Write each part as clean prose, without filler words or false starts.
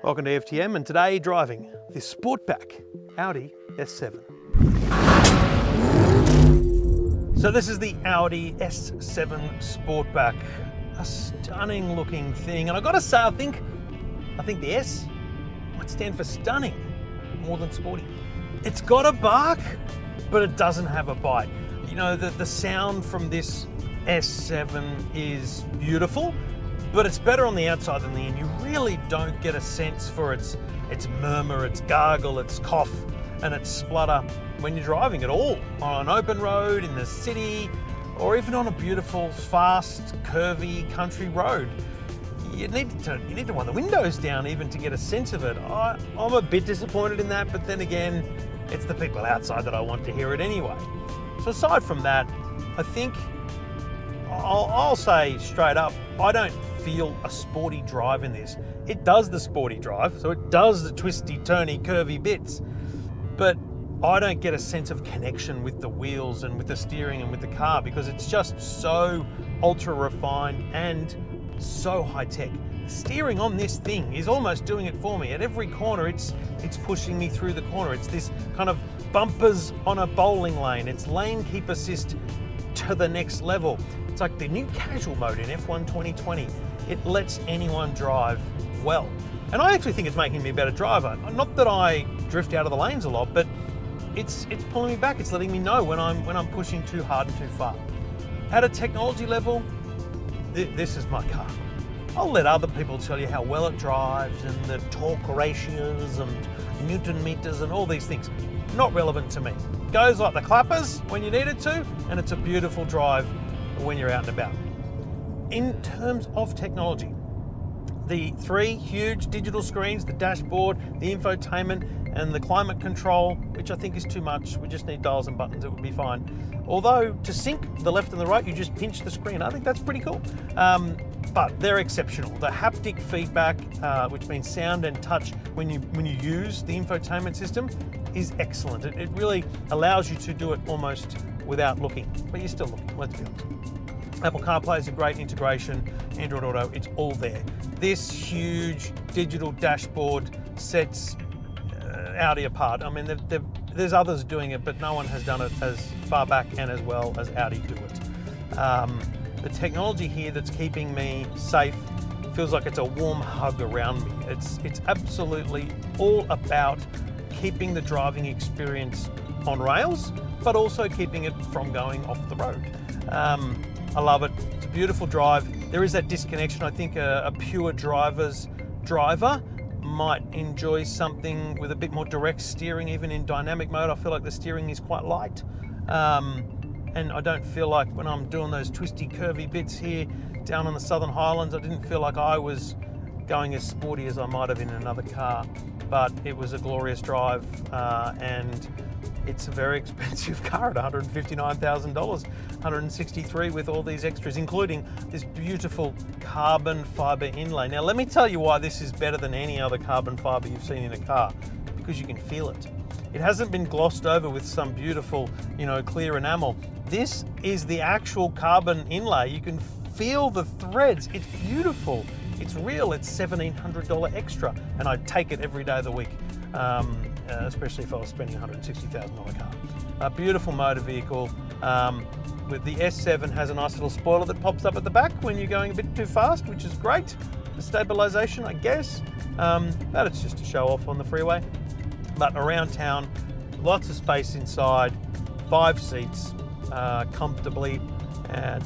Welcome to FTM, and today driving this Sportback Audi S7. So this is the Audi S7 Sportback, a stunning looking thing, and I gotta say, I think the S might stand for stunning more than sporty. It's got a bark, but it doesn't have a bite. You know, the sound from this S7 is beautiful, but it's better on the outside than the in. You really don't get a sense for its murmur, its gargle, its cough, and its splutter when you're driving at all on an open road, in the city, or even on a beautiful, fast, curvy country road. You need to wind the windows down even to get a sense of it. I'm a bit disappointed in that, but then again, it's the people outside that I want to hear it anyway. So aside from that, I think I'll say straight up, I don't feel a sporty drive in this. It does the sporty drive, so it does the twisty, turny, curvy bits, but I don't get a sense of connection with the wheels and with the steering and with the car because it's just so ultra refined and so high tech. Steering on this thing is almost doing it for me. At every corner, it's pushing me through the corner. It's this kind of bumpers on a bowling lane. It's lane keep assist to the next level. It's like the new casual mode in F1 2020. It lets anyone drive well. And I actually think it's making me a better driver. Not that I drift out of the lanes a lot, but it's pulling me back. It's letting me know when I'm pushing too hard and too far. At a technology level, this is my car. I'll let other people tell you how well it drives and the torque ratios and Newton meters and all these things. Not relevant to me. Goes like the clappers when you need it to, and it's a beautiful drive when you're out and about. In terms of technology, the three huge digital screens, the dashboard, the infotainment, and the climate control, which I think is too much. We just need dials and buttons, it would be fine. Although to sync the left and the right, you just pinch the screen. I think that's pretty cool. But they're exceptional. The haptic feedback, which means sound and touch when you use the infotainment system, is excellent. It really allows you to do it almost without looking, but you're still looking, let's be honest. Apple CarPlay is a great integration, Android Auto, it's all there. This huge digital dashboard sets Audi apart. I mean, there's others doing it, but no one has done it as far back and as well as Audi do it. The technology here that's keeping me safe feels like it's a warm hug around me. It's absolutely all about keeping the driving experience on rails, but also keeping it from going off the road. I love it. It's a beautiful drive. There is that disconnection. I think a pure driver might enjoy something with a bit more direct steering, even in dynamic mode. I feel like the steering is quite light. And I don't feel like when I'm doing those twisty, curvy bits here down on the Southern Highlands, I didn't feel like I was going as sporty as I might have in another car. But it was a glorious drive, and it's a very expensive car at $159,000, $163,000 with all these extras, including this beautiful carbon fiber inlay. Now, let me tell you why this is better than any other carbon fiber you've seen in a car, because you can feel it. It hasn't been glossed over with some beautiful, clear enamel. This is the actual carbon inlay. You can feel the threads. It's beautiful. It's real. It's $1,700 extra, and I'd take it every day of the week. Especially if I was spending a $160,000 car. A beautiful motor vehicle. With the S7 has a nice little spoiler that pops up at the back when you're going a bit too fast, which is great for stabilization, I guess. But it's just to show off on the freeway. But around town, lots of space inside, 5 seats comfortably,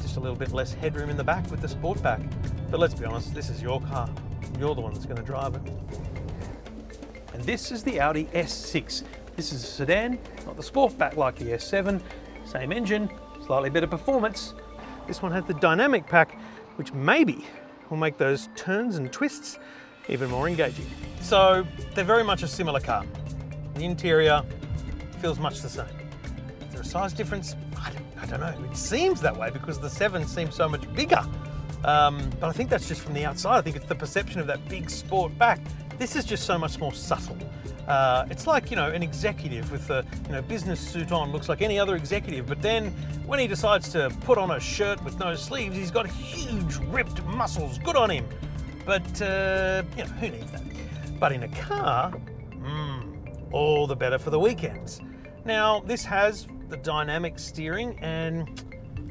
just a little bit less headroom in the back with the Sportback. But let's be honest, this is your car. You're the one that's going to drive it. And this is the Audi S6. This is a sedan, not the Sportback like the S7. Same engine, slightly better performance. This one has the dynamic pack, which maybe will make those turns and twists even more engaging. So they're very much a similar car. The interior feels much the same. Is there a size difference? I don't know. It seems that way because the 7 seems so much bigger. But I think that's just from the outside. I think it's the perception of that big sport back. This is just so much more subtle. It's like, an executive with a business suit on, looks like any other executive, but then when he decides to put on a shirt with no sleeves, he's got huge ripped muscles. Good on him. But, who needs that? But in a car, all the better for the weekends. Now, this has the dynamic steering, and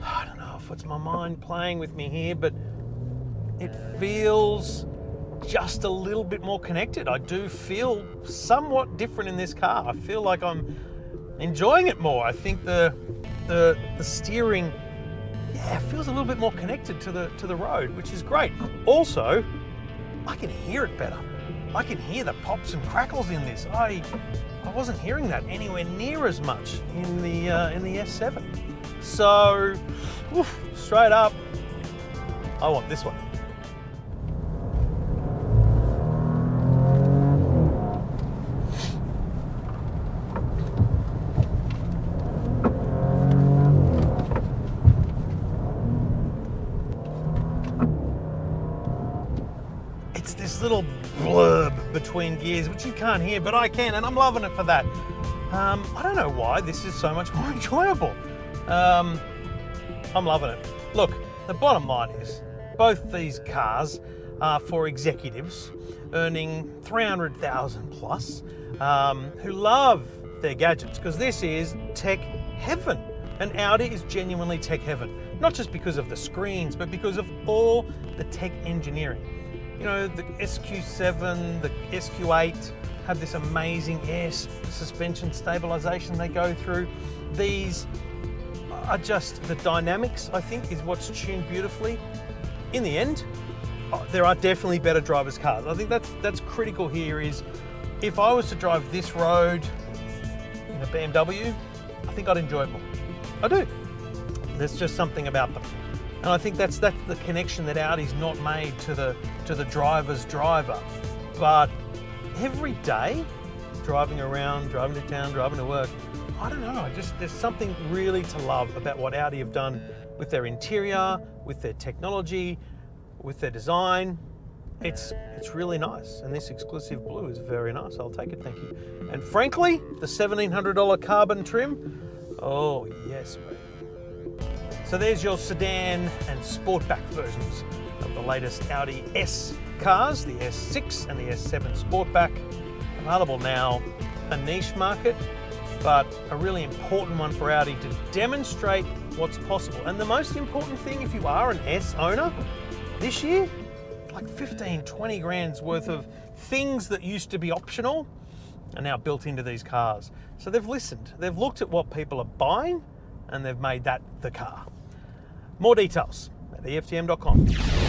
I don't know if it's my mind playing with me here, but it feels just a little bit more connected. I do feel somewhat different in this car. I feel like I'm enjoying it more. I think the steering, feels a little bit more connected to the road, which is great. Also, I can hear it better. I can hear the pops and crackles in this. I wasn't hearing that anywhere near as much in the S7. So, straight up, I want this one. It's this little blurb between gears, which you can't hear, but I can, and I'm loving it for that. I don't know why this is so much more enjoyable. I'm loving it. Look, the bottom line is, both these cars are for executives earning 300,000 plus, who love their gadgets, because this is tech heaven. And Audi is genuinely tech heaven, not just because of the screens, but because of all the tech engineering. You know, the SQ7, the SQ8 have this amazing air suspension stabilization they go through. These are just, the dynamics, I think, is what's tuned beautifully. In the end, there are definitely better drivers' cars. I think that's critical here. Is if I was to drive this road in a BMW, I think I'd enjoy it more. I do. There's just something about them. And I think that's the connection that Audi's not made to the driver's driver. But every day, driving around, driving to town, driving to work, I don't know, there's something really to love about what Audi have done with their interior, with their technology, with their design. It's really nice, and this exclusive blue is very nice. I'll take it, thank you. And frankly, the $1,700 carbon trim, oh yes, baby. So there's your sedan and sportback versions of the latest Audi S cars, the S6 and the S7 Sportback. Available now, a niche market, but a really important one for Audi to demonstrate what's possible. And the most important thing, if you are an S owner, this year, like 15, 20 grand's worth of things that used to be optional are now built into these cars. So they've listened, they've looked at what people are buying, and they've made that the car. More details at EFTM.com.